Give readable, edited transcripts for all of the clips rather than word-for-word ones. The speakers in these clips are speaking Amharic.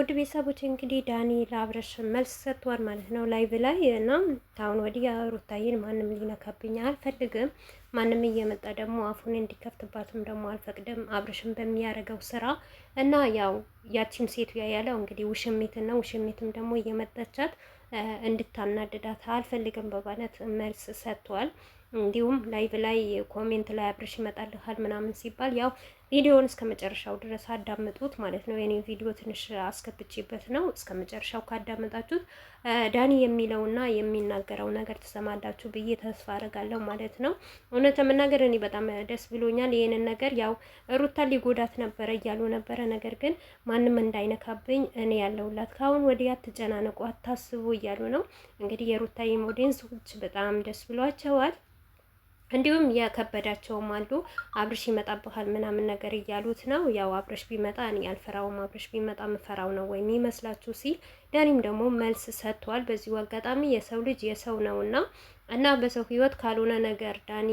ውድ ቤተሰቦች እንግዲህ ዳኒ ለአብረሽ መልስ ሰጥቷል ማለት ነው ላይቭ ላይ እና ታውን ወዲያ ሩታዬን ማንም ሊነካብኝ አልፈልግም። ማንም እየመጣ ደግሞ አፉን እንዲከፍትባትም ደግሞ አልፈቅድም። አብረሽን በሚያደርገው ስራ እና ያው ያቺን ሴት ያለው እንግዲህ ውሽሚትና ውሽሚትም ደግሞ እየመጣቻት እንድታናድዳት አልፈልግም በማለት መልስ ሰጥቷል። እንዲሁም ላይቭ ላይ ኮሜንት ላይ አብረሽ ይመጣልሃል ምናምን ሲባል ያው ቪዲዮውን እስከ መጨረሻው ድረስ አዳምጡት ማለት ነው። የኔ ቪዲዮ ትንሽ አስከብቼበት ነው። እስከ መጨረሻው ካዳመጣችሁት ዳኒ የሚለውና የሚናገረው ነገር ትሰማላችሁ ብዬ ተስፋ አደርጋለሁ ማለት ነው። እውነት ለመናገር እኔ በጣም ደስ ብሎኛል። ይሄንን ነገር ያው ሩታ ሊጎዳት ነበረ እያሉ ነበረ። ነገር ግን ማንም እንዳይነካብኝ እኔ ያለሁላት ካሁን ወዲያ አትጨናነቁ፣ አታስቡ እያሉ ነው። እንግዲህ የሩታ ሞዴንሶች በጣም ደስ ብሏቸዋል። እንዲሁም የከበዳቸውም አሉ። አብርሽ ይመጣብሃል ምናምን ነገር እያሉት ነው። ያው አብርሽ ቢመጣ እኔ አልፈራውም፣ አብርሽ ቢመጣ ምፈራው ነው ወይ የሚመስላችሁ ሲል ዳኒም ደግሞ መልስ ሰጥቷል። በዚሁ አጋጣሚ የሰው ልጅ የሰው ነውና እና በሰው ህይወት ካልሆነ ነገር ዳኒ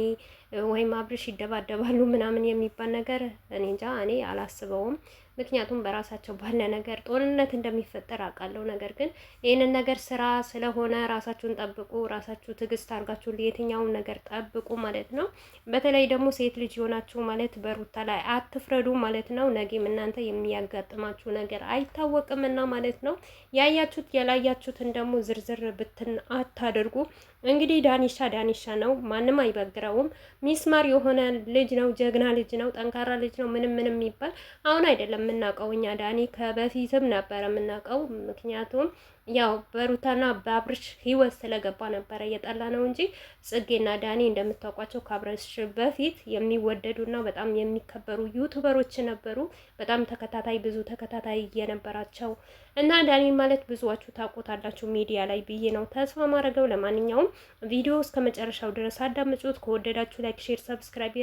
ወይም አብርሽ ይደባደባሉ ምናምን የሚባል ነገር እኔ እንጃ፣ እኔ አላስበውም። ምክንያቱም በራሳቸው ባለ ነገር ጦርነት እንደሚፈጠር አውቃለሁ። ነገር ግን ይህንን ነገር ስራ ስለሆነ ራሳችሁን ጠብቁ፣ ራሳችሁ ትዕግስት አድርጋችሁ የትኛውን ነገር ጠብቁ ማለት ነው። በተለይ ደግሞ ሴት ልጅ ሆናችሁ ማለት በሩታ ላይ አትፍረዱ ማለት ነው። ነገም እናንተ የሚያጋጥማችሁ ነገር አይታወቅምና ማለት ነው። ያያችሁት ያላያችሁትን ደግሞ ዝርዝር ብትን አታደርጉ። እንግዲህ ዳኒሻ ነው፣ ማንም አይበግረውም። ሚስማር የሆነ ልጅ ነው፣ ጀግና ልጅ ነው፣ ጠንካራ ልጅ ነው። ምንም የሚባል አሁን አይደለም የምናውቀው እኛ ዳኒ ከበፊትም ነበረ የምናውቀው። ምክንያቱም ያው በሩታና በአብርሽ ህይወት ስለገባ ነበረ እየጠላ ነው እንጂ ጽጌና ዳኒ እንደምታውቋቸው ከአብርሽ በፊት የሚወደዱና በጣም የሚከበሩ ዩቱበሮች ነበሩ። በጣም ተከታታይ ብዙ ተከታታይ የነበራቸው እና ዳኒ ማለት ብዙዋችሁ ታውቁታላችሁ ሚዲያ ላይ ብዬ ነው ተስፋ ማድረገው። ለማንኛውም ቪዲዮ እስከ መጨረሻው ድረስ አዳምጡት። ከወደዳችሁ ላይክ፣ ሼር፣ ሰብስክራይብ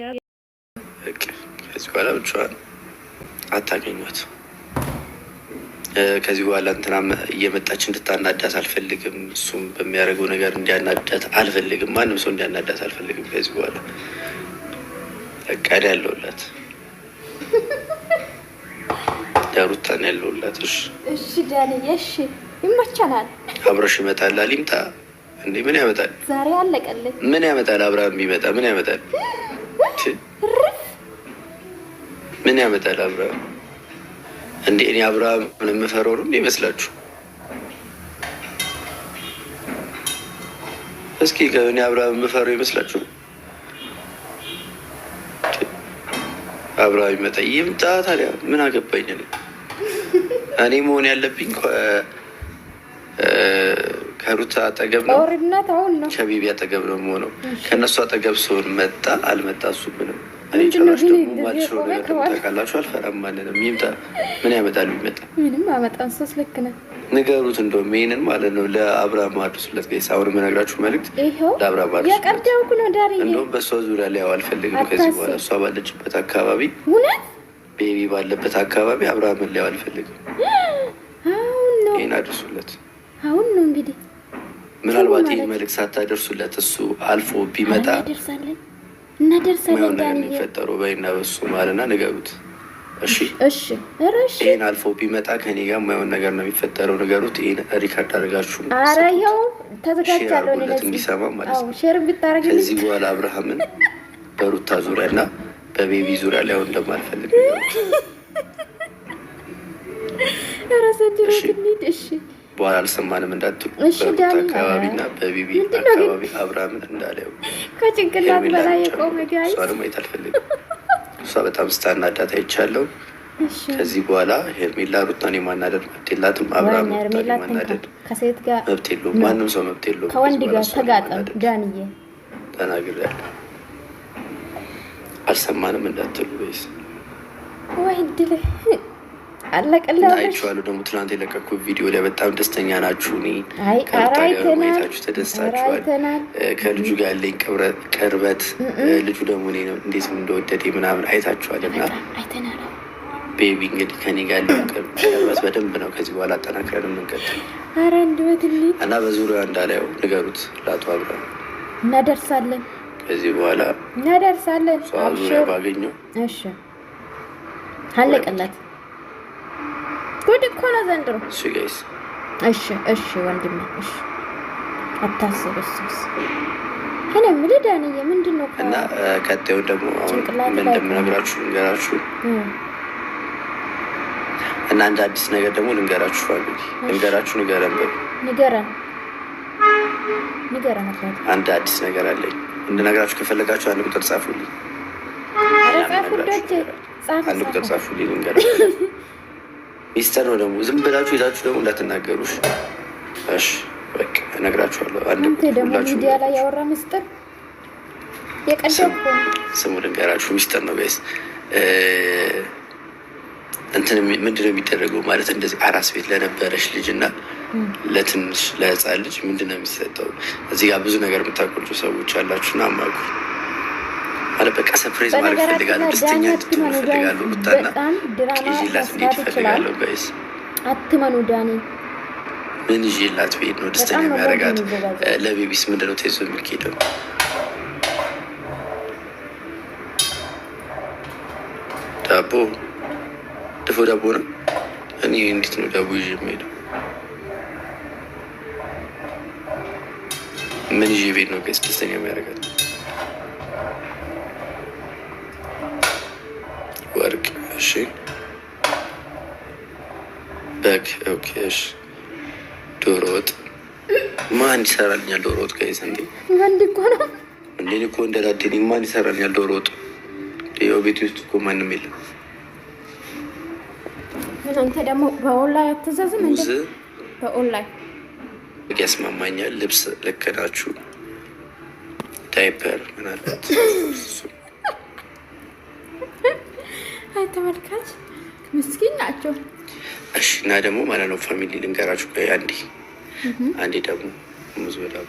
ከዚህ በኋላ ብቻዋን አታገኟት። ከዚህ በኋላ እንትናም እየመጣች እንድታናዳት አልፈልግም። እሱም በሚያደርገው ነገር እንዲያናዳት አልፈልግም። ማንም ሰው እንዲያናዳት አልፈልግም። ከዚህ በኋላ እቃድ ያለውላት ዳሩታን ያለውላት። እሺ ዳኒ፣ እሺ ይመቻናል። አብረሽ ይመጣል አሊምጣ እንዴ? ምን ያመጣል? ዛሬ አለቀልኝ። ምን ያመጣል? አብርሃም ቢመጣ ምን ያመጣል? ምን ያመጣል አብርሃም? እንዴ እኔ አብርሃም ምን የምፈራው ነው ይመስላችሁ? እስኪ ከእኔ አብርሃም የምፈራው ይመስላችሁ? አብርሃም ይመጣ ይምጣ፣ ታዲያ ምን አገባኝ? እኔ መሆን ያለብኝ ከሩታ አጠገብ ነው፣ ከቢቢ አጠገብ ነው የምሆነው። ከእነሱ አጠገብ ስሆን መጣ አልመጣ እሱ ምንም እኔ ጭራሽ ደግሞ ማልሽው ነገር ታውቃላችሁ። አልፈራም ማንንም። ይምጣ፣ ምን ያመጣል? ቢመጣ ምንም አመጣን። ሶስት ልክ ነህ። ንገሩት እንደውም ይሄንን ማለት ነው ለአብርሃም አድርሱለት። ጋይስ አሁን የምነግራችሁ መልዕክት ለአብርሃም አድርሱለት። የቀርደውኩ ነው ዳሪ። እንደውም በእሷ ዙሪያ ላይ አልፈልግም ከዚህ በኋላ። እሷ ባለችበት አካባቢ፣ ቤቢ ባለበት አካባቢ አብርሃምን ላይ አልፈልግም። አሁን ነው ይሄን አድርሱለት። አሁን ነው እንግዲህ ምናልባት ይሄን መልዕክት ሳታደርሱለት እሱ አልፎ ቢመጣ እናደርሳለን ዳኒ የሚፈጠረው በይና በሱ ማለትና ንገሩት። እሺ እሺ እሺ። ይሄን አልፎ ቢመጣ ከኔ ጋር የማይሆን ነገር ነው የሚፈጠረው። ንገሩት። ይሄን ሪካርድ አድርጋችሁ አራየው ተዘጋጅቻለሁ ለዚህ እንዲሰማ ማለት ነው። ሼር ብታረግልኝ ከዚህ በኋላ አብርሃምን በሩታ ዙሪያና በቤቢ ዙሪያ ላይ እንደማልፈልግ እሺ በኋላ አልሰማንም እንዳትሉ። በሩታ አካባቢና በቢቢ አካባቢ አብርሃምን እንዳለው ከጭንቅላት በላይ የቆመ ጋይ እሷ ደግሞ አልፈልግም። እሷ በጣም ስታናዳት አይቻለሁ። ከዚህ በኋላ ሄርሜላ ሩታን የማናደድ መብት የላትም። አብርሃም ሩታን የማናደድ ከሴት ጋር መብት የለውም። ማንም ሰው መብት የለውም። ከወንድ ጋር ተጋጠም ዳንዬ ተናግሬያለሁ። አልሰማንም እንዳትሉ ወይስ ወይ ድል አለቀላችሁ። አይቼዋለሁ ደግሞ ትናንት የለቀኩት ቪዲዮ ላይ በጣም ደስተኛ ናችሁ። እኔ ከሩታችሁ ተደስታችኋል። ከልጁ ጋር ያለኝ ቅርበት ልጁ ደግሞ እኔ ነው እንዴት እንደወደደ ምናምን አይታችኋል። እና ቤቢ እንግዲህ ከኔ ጋር ያለኝ ቅርበት በደንብ ነው ከዚህ በኋላ አጠናክረን የምንቀጥል እና በዙሪያ እንዳላየው ንገሩት ለአቶ አብርሃም። እናደርሳለን ከዚህ በኋላ እናደርሳለን። ዙሪያ ባገኘው እሺ አለቀላት። ጉድ እኮ ነው ዘንድሮ። እሺ ጋይስ፣ እሺ ወንድሜ፣ እሺ አታስብ። እሱስ እኔ የምልህ ዳንዬ ምንድን ነው እና ቀጣዩን ደግሞ ምን እንደምነግራችሁ ልንገራችሁ እና አንድ አዲስ ነገር ደግሞ ልንገራችሁ። ፋሚሊ ልንገራችሁ፣ ንገረን አባት። አንድ አዲስ ነገር አለኝ እንድነግራችሁ ከፈለጋችሁ አንድ ቁጥር ጻፉልኝ። አንድ ቁጥር ጻፉልኝ ልንገራችሁ። ሚስጥር ነው ደግሞ ዝም ብላችሁ ይዛችሁ ደግሞ እንዳትናገሩ እሺ? በቃ እነግራችኋለሁ። አንድ ቁጥር ሁላችሁ ሚዲያ ላይ ያወራ ሚስጥር የቀደምኩ ስሙ ልንገራችሁ። ሚስጥር ነው ጋይስ። እንትን ምንድን ነው የሚደረገው ማለት እንደዚህ አራስ ቤት ለነበረች ልጅ እና ለትንሽ ለህፃን ልጅ ምንድን ነው የሚሰጠው? እዚህ ጋር ብዙ ነገር የምታቆርጡ ሰዎች አላችሁና አማጉ ማለት በቃ ሰፕሬዝ ማድረግ ፈልጋለሁ፣ ደስተኛ እንድትሆን ፈልጋለሁ። ሩታና ይዤላት እንዴት ፈልጋለሁ ጋይስ። አትመኑ ዳኒ ምን ይዤላት ብሄድ ነው ደስተኛ የሚያደርጋት? ለቤቢስ ምንድን ነው ተይዞ የሚሄደው? ዳቦ ድፎ ዳቦ ነው። እኔ እንዴት ነው ዳቦ ይዤ የምሄደው? ምን ይዤ ቤት ነው ጋይስ ደስተኛ የሚያደርጋት? ወርቅ። እሺ በግ። ኦኬ እሺ ዶሮ ወጥ። ማን ይሰራልኛል ዶሮ ወጥ ጋይስ? እንዴ ወንድ እኮ ነው እንዴ እኮ እንደዳደኝ ማን ይሰራልኛል ዶሮ ወጥ? ያው ቤት ውስጥ እኮ ማንም የለም። አንተ ደግሞ በኦንላይን አትዘዝም እንዴ? በኦንላይን ያስማማኛል። ልብስ ልክ ናችሁ። ዳይፐር ምን አላት? አይ ተመልካች ምስኪን ናቸው። እሺ እና ደግሞ ማለት ነው ፋሚሊ ልንገራችሁ አንዴ ደግሞ ሙዝ በዳቦ።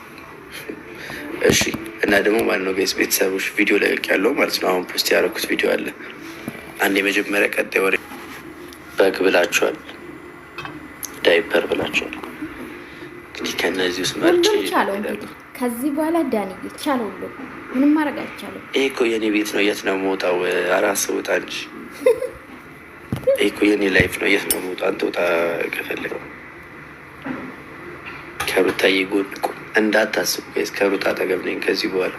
እሺ እና ደግሞ ማለት ነው ጋይስ ቤተሰቦች ቪዲዮ ለቅቅ ያለው ማለት ነው። አሁን ፖስት ያደረኩት ቪዲዮ አለ። አንድ የመጀመሪያ ቀጣይ ወሬ በግ ብላችኋል፣ ዳይፐር ብላችኋል። እንግዲህ ከነዚህ ውስጥ መርጬ ከዚህ በኋላ ዳንዬ ቻለው ሁሉ ምንም ማድረግ አይቻልም። ይሄ እኮ የኔ ቤት ነው። የት ነው የምወጣው? አራስ ውጣ እንጂ ይሄ እኮ የኔ ላይፍ ነው። የት ነው የምወጣው? አንተ ውጣ ከፈለግ። ከሩታዬ ጎን ቁም እንዳታስቡ ጋይስ። ከሩታ አጠገብ ነኝ ከዚህ በኋላ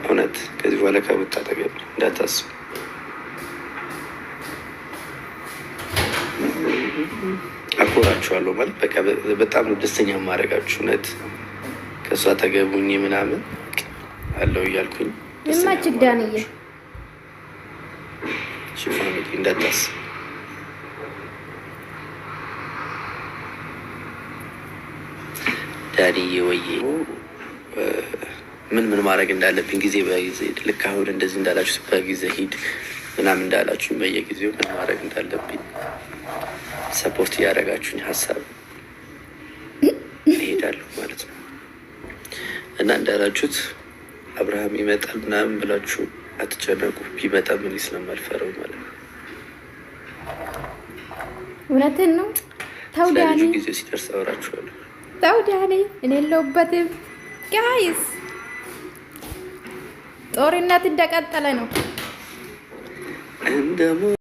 እውነት። ከዚህ በኋላ ከሩታ አጠገብ ነኝ እንዳታስቡ። አኮራችኋለሁ ማለት በቃ በጣም ደስተኛ ማድረጋችሁ እውነት። ከእሷ አጠገቡኝ ምናምን አለው እያልኩኝ የማችግ ዳንዬ ፋሚሊ እንዳታስብ። ዳንዬ ወዬ ምን ማድረግ እንዳለብኝ ጊዜ በጊዜ ልክ አሁን እንደዚህ እንዳላችሁ በጊዜ ሂድ ምናምን እንዳላችሁ በየጊዜው ምን ማድረግ እንዳለብኝ ሰፖርት እያደረጋችሁኝ ሀሳብ እሄዳለሁ ማለት ነው። እና እንዳላችሁት አብርሃም ይመጣል ምናምን ብላችሁ አትጨነቁ። ቢመጣ ምን ስለማልፈረው ማለት ነው። እውነትን ነው። ተው ዳኒ፣ ጊዜ ሲደርስ አወራችኋለሁ። ተው ዳኒ፣ እኔ የለሁበትም ጋይስ። ጦርነት እንደቀጠለ ነው።